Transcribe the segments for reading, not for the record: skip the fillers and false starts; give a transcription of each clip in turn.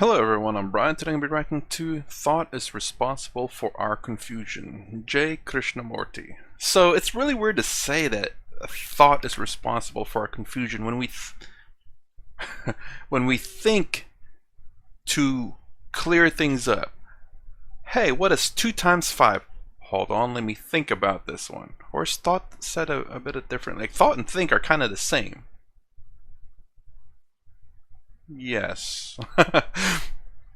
Hello everyone, I'm Brian. Today I'm going to be writing to Thought is Responsible for Our Confusion, J. Krushnamurti. So it's really weird to say that thought is responsible for our confusion when when we think to clear things up. Hey, what is 2 times 5? Hold on, let me think about this one. Or is thought said a bit different? Like thought and think are kind of the same. Yes.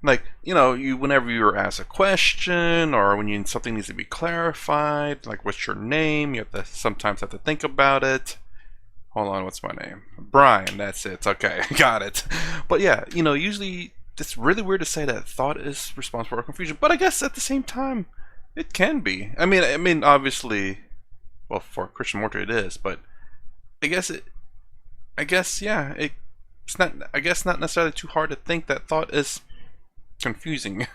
Like, whenever you're asked a question or when something needs to be clarified, like what's your name, you have to sometimes have to think about it. Hold on, what's my name? Brian, that's it. Okay, got it. But yeah, usually it's really weird to say that thought is responsible for confusion, but I guess at the same time it can be. I mean obviously, well, for Krishnamurti it is, but it's not, I guess, not necessarily too hard to think that thought is confusing.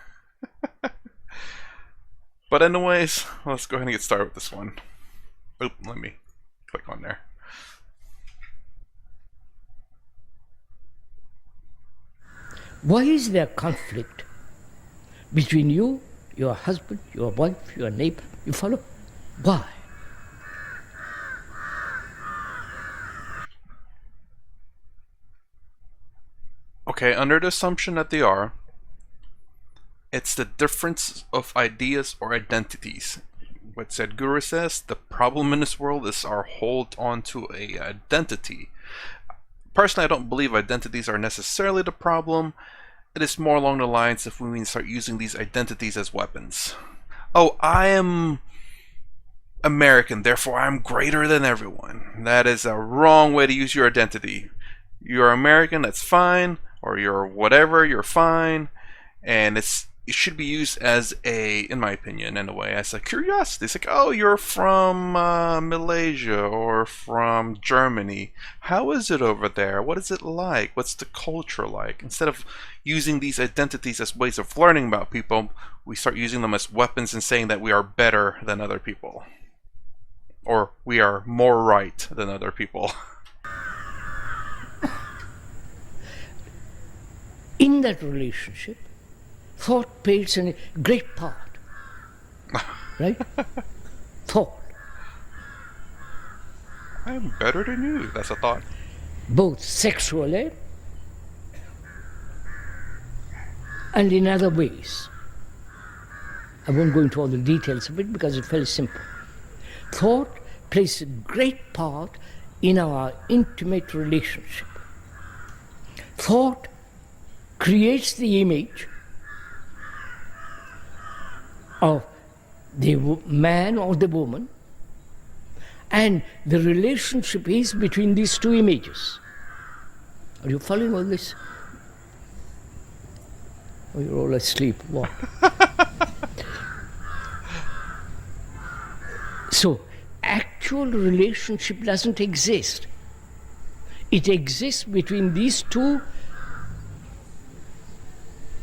But anyways, let's go ahead and get started with this one. Oop, let me click on there. Why is there conflict between you, your husband, your wife, your neighbor? You follow? Why? Okay, under the assumption that they are, it's the difference of ideas or identities. What Sadhguru says, the problem in this world is our hold on to a identity. Personally, I don't believe identities are necessarily the problem. It is more along the lines if we start using these identities as weapons. Oh, I am American, therefore I'm greater than everyone. That is a wrong way to use your identity. You're American, that's fine, or you're whatever, you're fine, and it should be used as in my opinion, in a way, as a curiosity. It's like, oh, you're from Malaysia or from Germany. How is it over there? What is it like? What's the culture like? Instead of using these identities as ways of learning about people, we start using them as weapons and saying that we are better than other people. Or we are more right than other people. In that relationship, thought plays a great part. Right? Thought. I'm better than you. That's a thought. Both sexually and in other ways. I won't go into all the details of it because it's very simple. Thought plays a great part in our intimate relationship. Thought creates the image of the man or the woman, and the relationship is between these two images. Are you following all this? Or you're all asleep? What? So, actual relationship doesn't exist. It exists between these two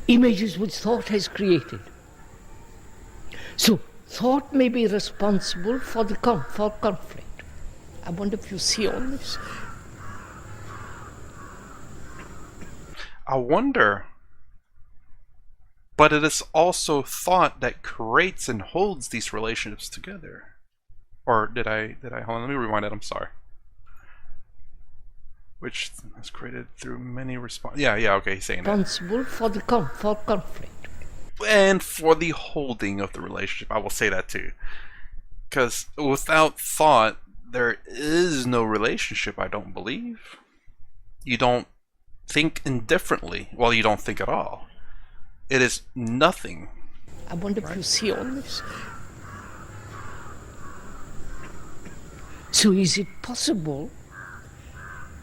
images which thought has created. So, thought may be responsible for conflict. I wonder if you see all this. I wonder. But it is also thought that creates and holds these relationships together. Or did I hold on, let me rewind it, I'm sorry. Which is created through many yeah, okay, he's saying that. Responsible for conflict. And for the holding of the relationship, I will say that too. Because without thought, there is no relationship, I don't believe. You don't think indifferently. Well, you don't think at all. It is nothing. I wonder if you see all this. So is it possible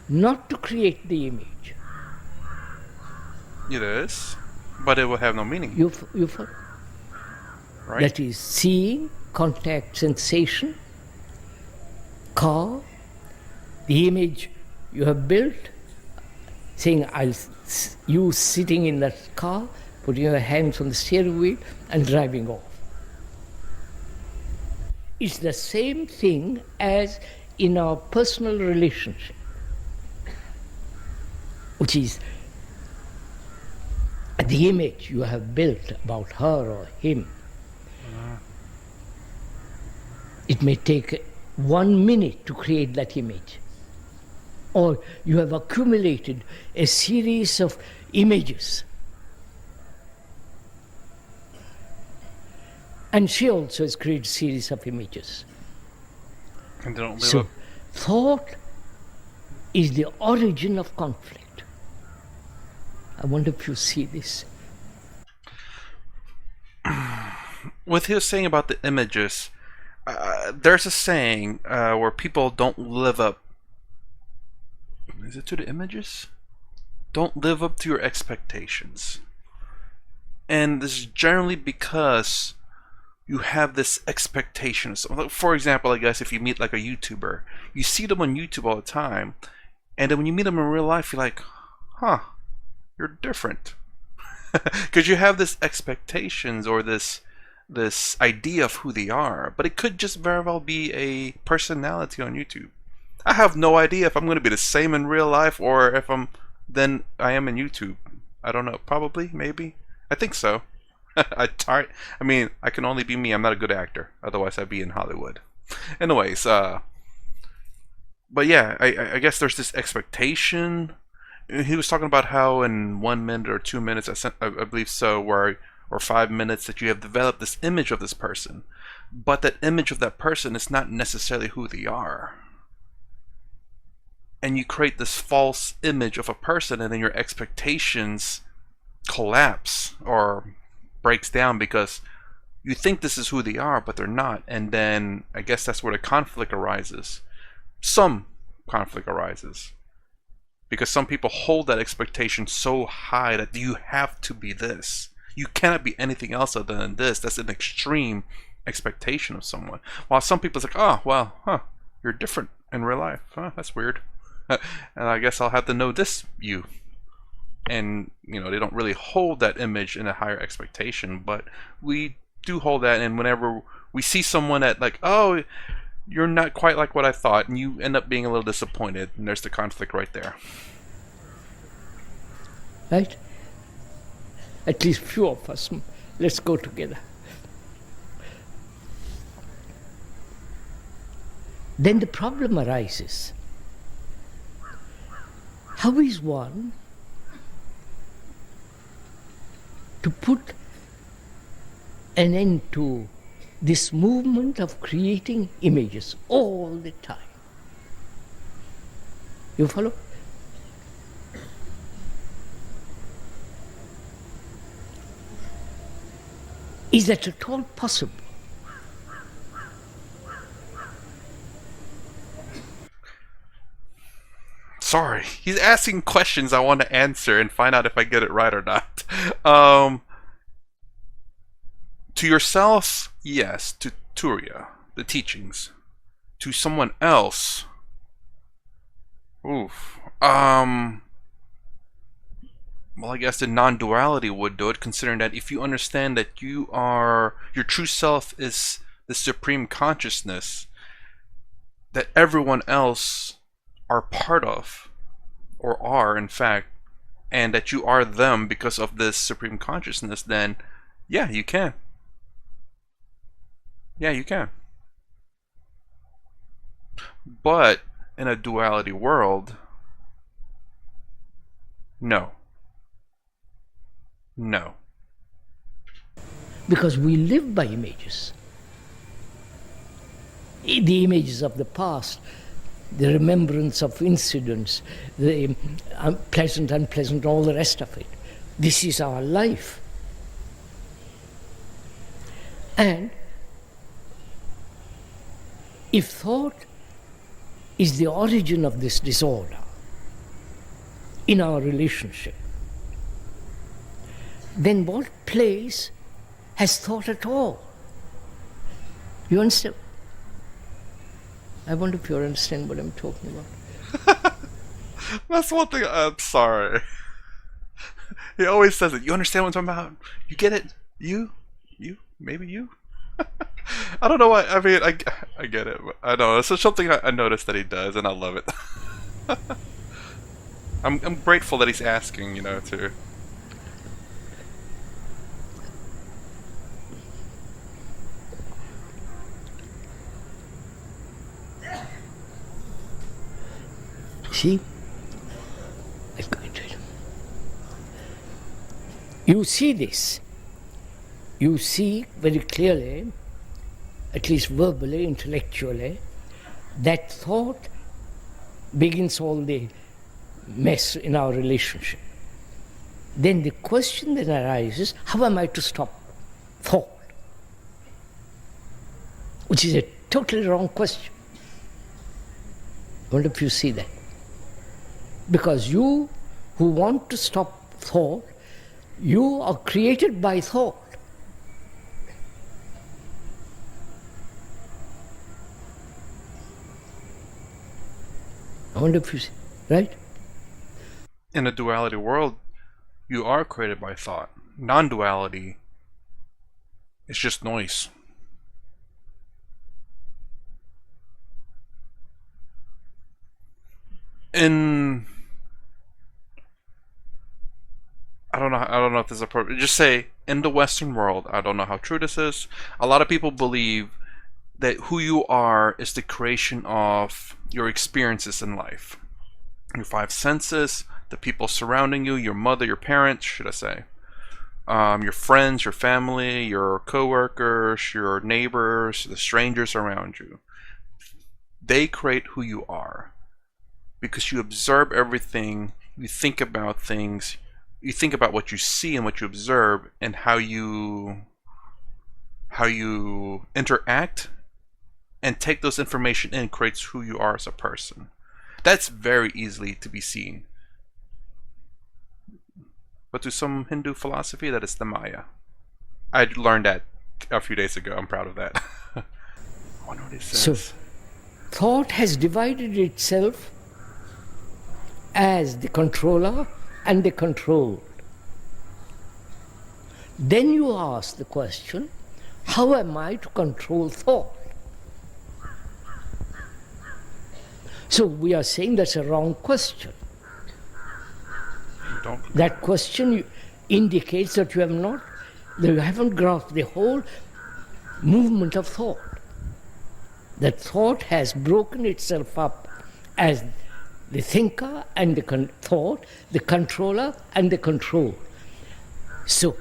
not to create the image? It is, but it will have no meaning. You follow? Right? That is seeing, contact, sensation, car, the image you have built, saying you sitting in that car, putting your hands on the steering wheel and driving off. It's the same thing as in our personal relationship, which is the image you have built about her or him. It may take 1 minute to create that image. Or you have accumulated a series of images. And she also has created a series of images. And they don't live So, up. thought is the origin of conflict. I wonder if you see this. What he was saying about the images, there's a saying where people don't live up. Is it to the images? Don't live up to your expectations. And this is generally because you have this expectation. So, for example, I guess if you meet like a YouTuber, you see them on YouTube all the time, and then when you meet them in real life, you're like, huh, you're different. Because you have this expectations or this idea of who they are, but it could just very well be a personality on YouTube. I have no idea if I'm going to be the same in real life or if I am in YouTube. I don't know. Probably, maybe. I think so. I mean, I can only be me. I'm not a good actor. Otherwise, I'd be in Hollywood. Anyways, but yeah, I guess there's this expectation. He was talking about how in 1 minute or 2 minutes, I believe so, or 5 minutes, that you have developed this image of this person. But that image of that person is not necessarily who they are. And you create this false image of a person, and then your expectations collapse or breaks down because you think this is who they are, but they're not. And then I guess that's where the conflict arises. Some conflict arises because some people hold that expectation so high that you have to be this. You cannot be anything else other than this. That's an extreme expectation of someone. While some people's like, oh, well, you're different in real life. That's weird. And I guess I'll have to know this you. And, you know, they don't really hold that image in a higher expectation, but we do hold that. And whenever we see someone that, like, oh, you're not quite like what I thought, and you end up being a little disappointed, and there's the conflict right there. Right? At least few of us. Let's go together. Then the problem arises. How is one to put an end to this movement of creating images all the time? You follow? Is that at all possible? Sorry, he's asking questions I want to answer and find out if I get it right or not. To yourself, yes. To Turiya, the teachings. To someone else, oof. Well, I guess the non-duality would do it, considering that if you understand that your true self is the supreme consciousness that everyone else are part of, or are in fact, and that you are them because of this supreme consciousness, then yeah, you can. Yeah, you can. But in a duality world, no. No. Because we live by images. The images of the past, the remembrance of incidents, the pleasant, unpleasant, all the rest of it. This is our life. And if thought is the origin of this disorder in our relationship, then what place has thought at all? You understand? I wonder if you understand what I'm talking about. That's one thing. I'm sorry. He always says it. You understand what I'm talking about? You get it? You? Maybe you? I don't know why. I mean, I get it. But I know. It's just something I noticed that he does, and I love it. I'm grateful that he's asking, too. See? I'll go into it. You see this. You see very clearly, at least verbally, intellectually, that thought begins all the mess in our relationship. Then the question that arises, how am I to stop thought? Which is a totally wrong question. I wonder if you see that. Because you who want to stop thought, you are created by thought. I wonder if you see, right? In a duality world, you are created by thought. Non-duality is just noise. In I don't know if this is appropriate. Just say in the Western world, I don't know how true this is. A lot of people believe that who you are is the creation of your experiences in life. Your five senses, the people surrounding you, your mother, your parents, should I say. Your friends, your family, your co-workers, your neighbors, the strangers around you. They create who you are. Because you observe everything, you think about things, you think about what you see and what you observe and how you interact and take those information in creates who you are as a person. That's very easily to be seen. But to some Hindu philosophy, that is the Maya. I learned that a few days ago. I'm proud of that. I wonder what it says. So, thought has divided itself as the controller and the controlled. Then you ask the question, how am I to control thought? So we are saying that's a wrong question. That question indicates that you haven't grasped the whole movement of thought. That thought has broken itself up as the thinker and the thought, the controller and the control. So,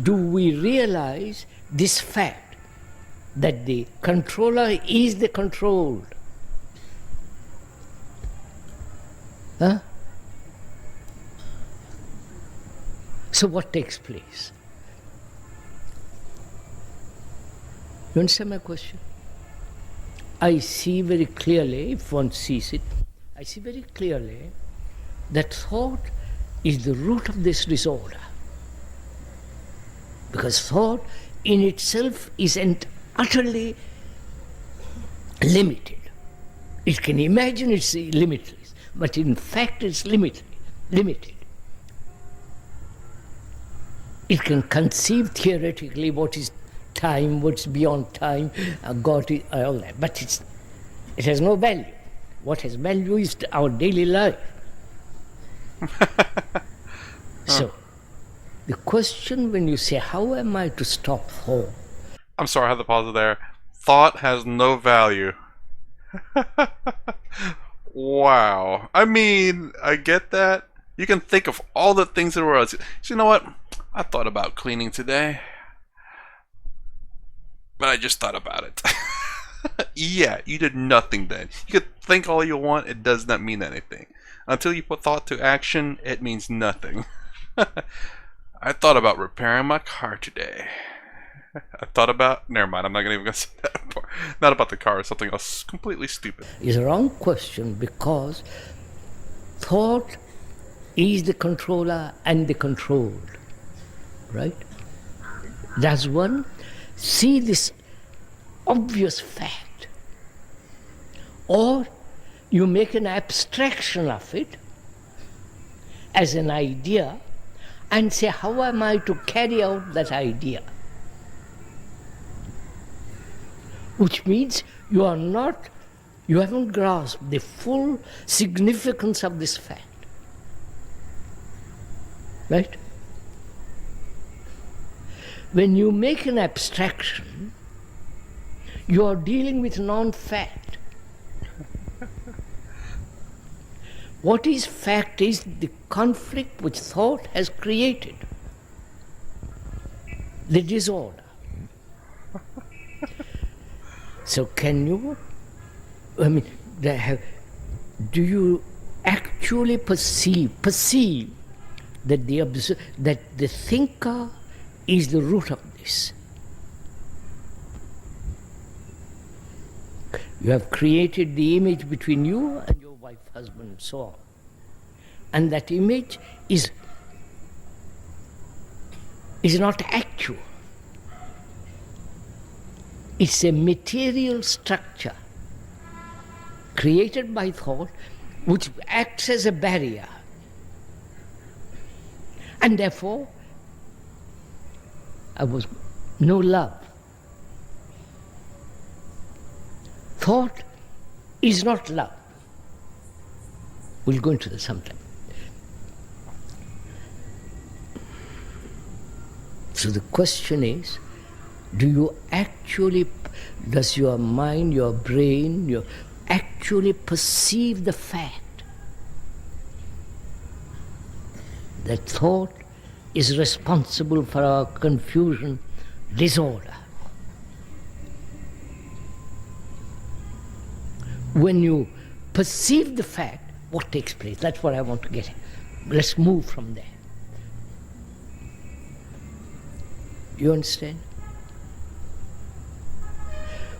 do we realize this fact that the controller is the controlled? Huh? So what takes place? You understand my question? I see very clearly, if one sees it, I see very clearly that thought is the root of this disorder. Because thought in itself isn't utterly limited. It can imagine it's limitless, but in fact it's limited. It can conceive theoretically what is time, what's beyond time, God, all that. But it has no value. What has value is our daily life. So, the question when you say, how am I to stop thought? I'm sorry, I had to pause it there. Thought has no value. Wow. I mean, I get that. You can think of all the things in the world. So, you know what? I thought about cleaning today. But I just thought about it. Yeah, you did nothing then. You could think all you want, it does not mean anything. Until you put thought to action, it means nothing. I thought about repairing my car today. I thought about... Never mind, I'm not even going to say that part. Not about the car, something else completely stupid. It's a wrong question because thought is the controller and the controlled. Right? Does one see this obvious fact? Or you make an abstraction of it as an idea and say, how am I to carry out that idea? Which means you haven't grasped the full significance of this fact. Right? When you make an abstraction, you are dealing with non-fact. What is fact is the conflict which thought has created, the disorder. So can you, do you actually perceive that the thinker is the root of this? You have created the image between you and your wife, husband, and so on. And that image is not actual. It's a material structure created by thought which acts as a barrier. And therefore, there was no love. Thought is not love. We'll go into this sometime. So the question is, does your mind, your brain, actually perceive the fact that thought is responsible for our confusion, disorder? When you perceive the fact, what takes place? That's what I want to get at. Let's move from there. You understand?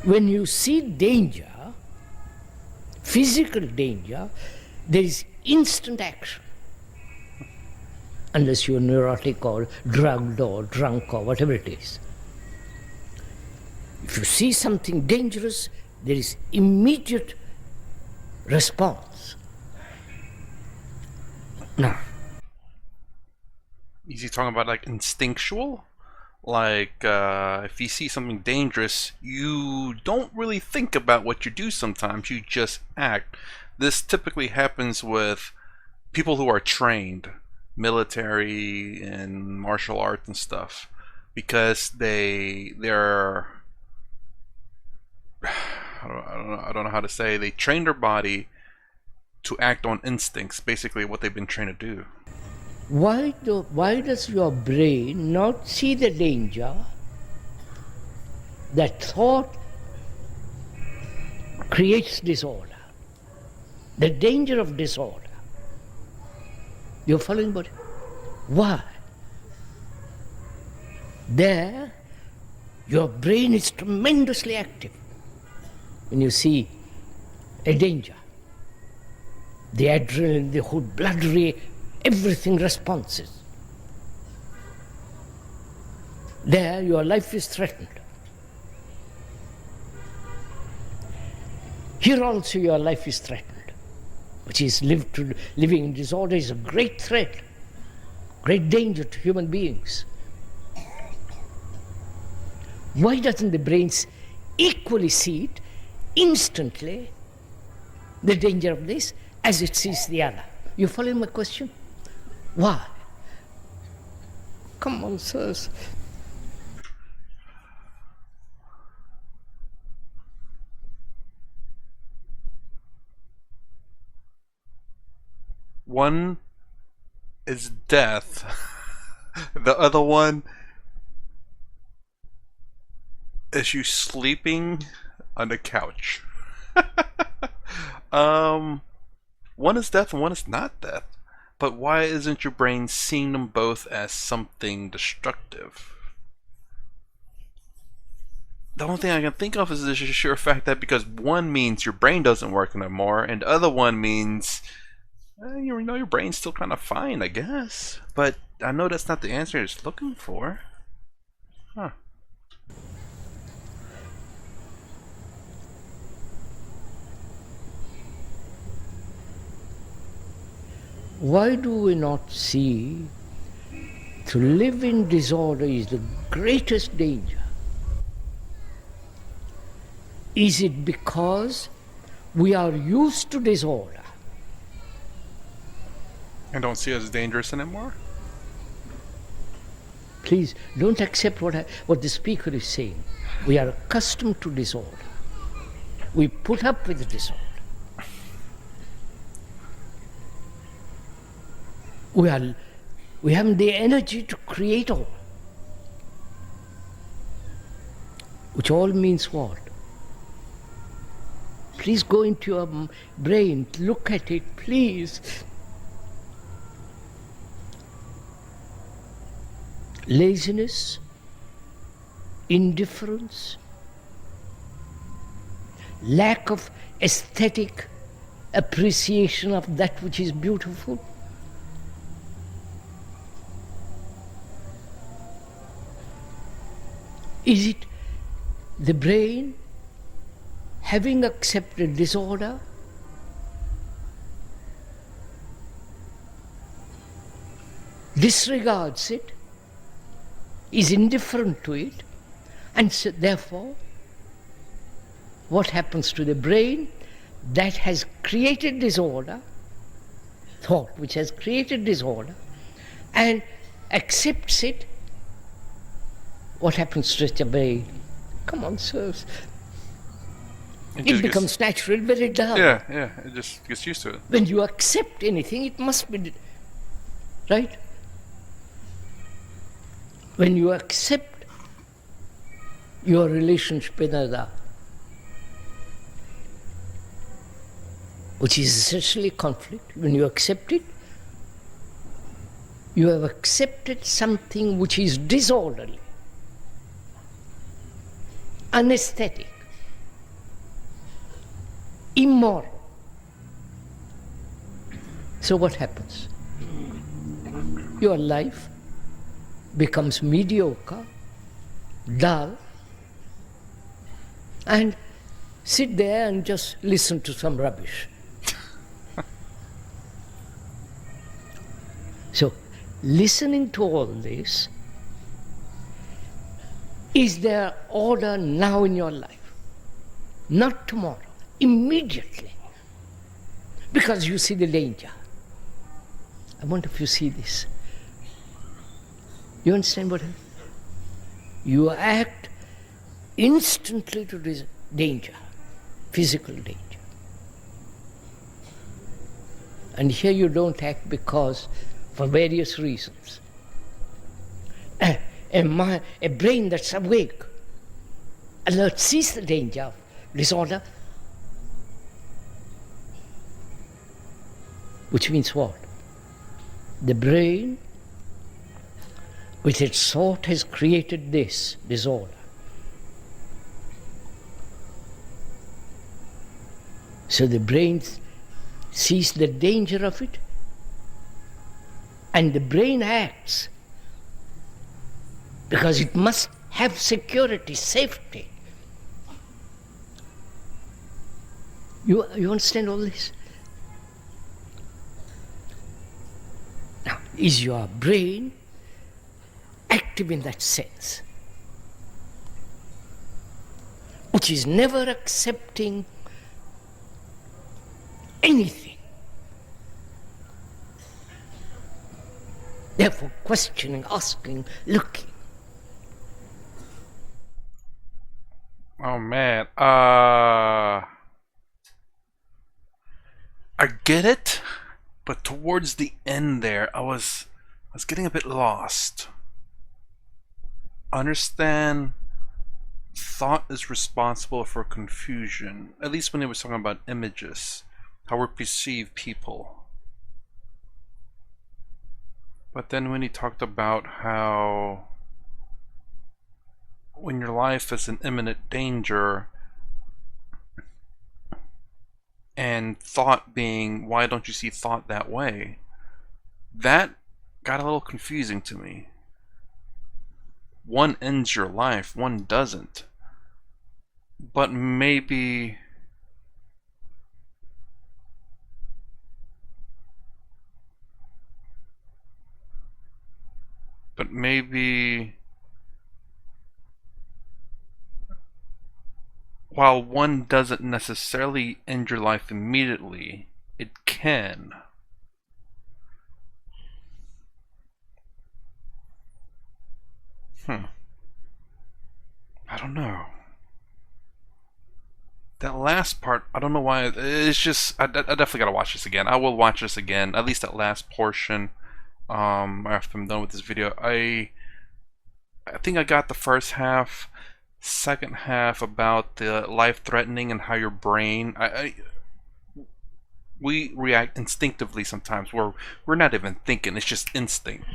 When you see danger, physical danger, there is instant action. Unless you're neurotic or drugged or drunk or whatever it is. If you see something dangerous, there is immediate response. Now, is he talking about like instinctual? Like, if you see something dangerous, you don't really think about what you do sometimes, you just act. This typically happens with people who are trained, military and martial arts and stuff, because they're I don't know how to say, they train their body to act on instincts, basically what they've been trained to do. Why does your brain not see the danger that thought creates disorder? The danger of disorder. You're following what? Why? There, your brain is tremendously active. When you see a danger, the adrenaline, the whole blood everything responses. There, your life is threatened. Here also your life is threatened, which is living in disorder is a great threat, great danger to human beings. Why doesn't the brain equally see it instantly, the danger of this, as it sees the other? You following my question? Why? Come on, sirs. One is death. The other one is you sleeping on the couch. One is death and one is not death. But why isn't your brain seeing them both as something destructive? The only thing I can think of is the sheer fact that because one means your brain doesn't work anymore, and the other one means your brain's still kind of fine, I guess. But I know that's not the answer it's looking for. Huh. Why do we not see to live in disorder is the greatest danger? Is it because we are used to disorder? And don't see it as dangerous anymore? Please don't accept what the speaker is saying. We are accustomed to disorder. We put up with disorder. we haven't the energy to create all. Which all means what? Please go into your brain, look at it, please. Laziness, indifference, lack of aesthetic appreciation of that which is beautiful. Is it the brain, having accepted disorder, disregards it, is indifferent to it, and so therefore, what happens to the brain that has created disorder, thought which has created disorder, and accepts it? What happens to the brain? Come on, sirs. It becomes natural, very dull. Yeah, it just gets used to it. When you accept anything, it must be, right? When you accept your relationship with another, which is essentially conflict, when you accept it, you have accepted something which is disorderly, unaesthetic, immoral. So what happens? Your life becomes mediocre, dull, and sit there and just listen to some rubbish. So, listening to all this, is there order now in your life? Not tomorrow, immediately. Because you see the danger. I wonder if you see this. You understand what I mean? You act instantly to this danger, physical danger. And here you don't act because, for various reasons. A brain that's awake, alert, sees the danger of disorder, which means what? The brain, with its thought, has created this disorder. So the brain sees the danger of it, and the brain acts because it must have security, safety. You understand all this? Now, is your brain active in that sense, which is never accepting anything, therefore questioning, asking, looking? Oh man, I get it, but towards the end there, I was getting a bit lost. Understand, thought is responsible for confusion, at least when he was talking about images, how we perceive people. But then when he talked about how when your life is in imminent danger, and thought being, why don't you see thought that way? That got a little confusing to me. One ends your life, one doesn't. But maybe while one doesn't necessarily end your life immediately, it can. I don't know. That last part, I don't know why. It's just, I definitely gotta watch this again. I will watch this again, at least that last portion. after I'm done with this video. I think I got the first half. Second half about the life-threatening and how your brain. We react instinctively sometimes. We're not even thinking. It's just instinct,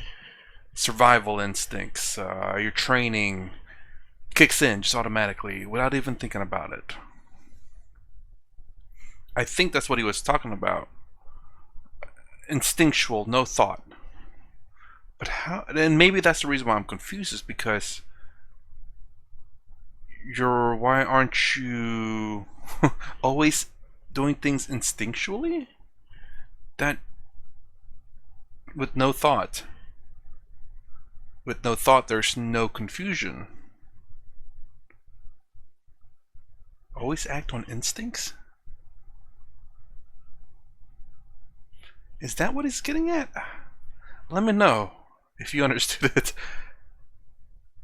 survival instincts. Your training kicks in just automatically without even thinking about it. I think that's what he was talking about. Instinctual, no thought. But how? And maybe that's the reason why I'm confused, is because why aren't you always doing things instinctually? That with no thought. With no thought, there's no confusion. Always act on instincts? Is that what he's getting at? Let me know if you understood it.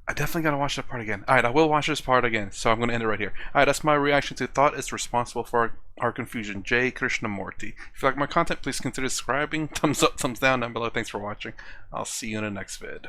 I definitely gotta watch that part again. Alright, I will watch this part again, so I'm gonna end it right here. Alright, that's my reaction to Thought is Responsible for Our Confusion, J. Krushnamurti. If you like my content, please consider subscribing. Thumbs up, thumbs down below. Thanks for watching. I'll see you in the next vid.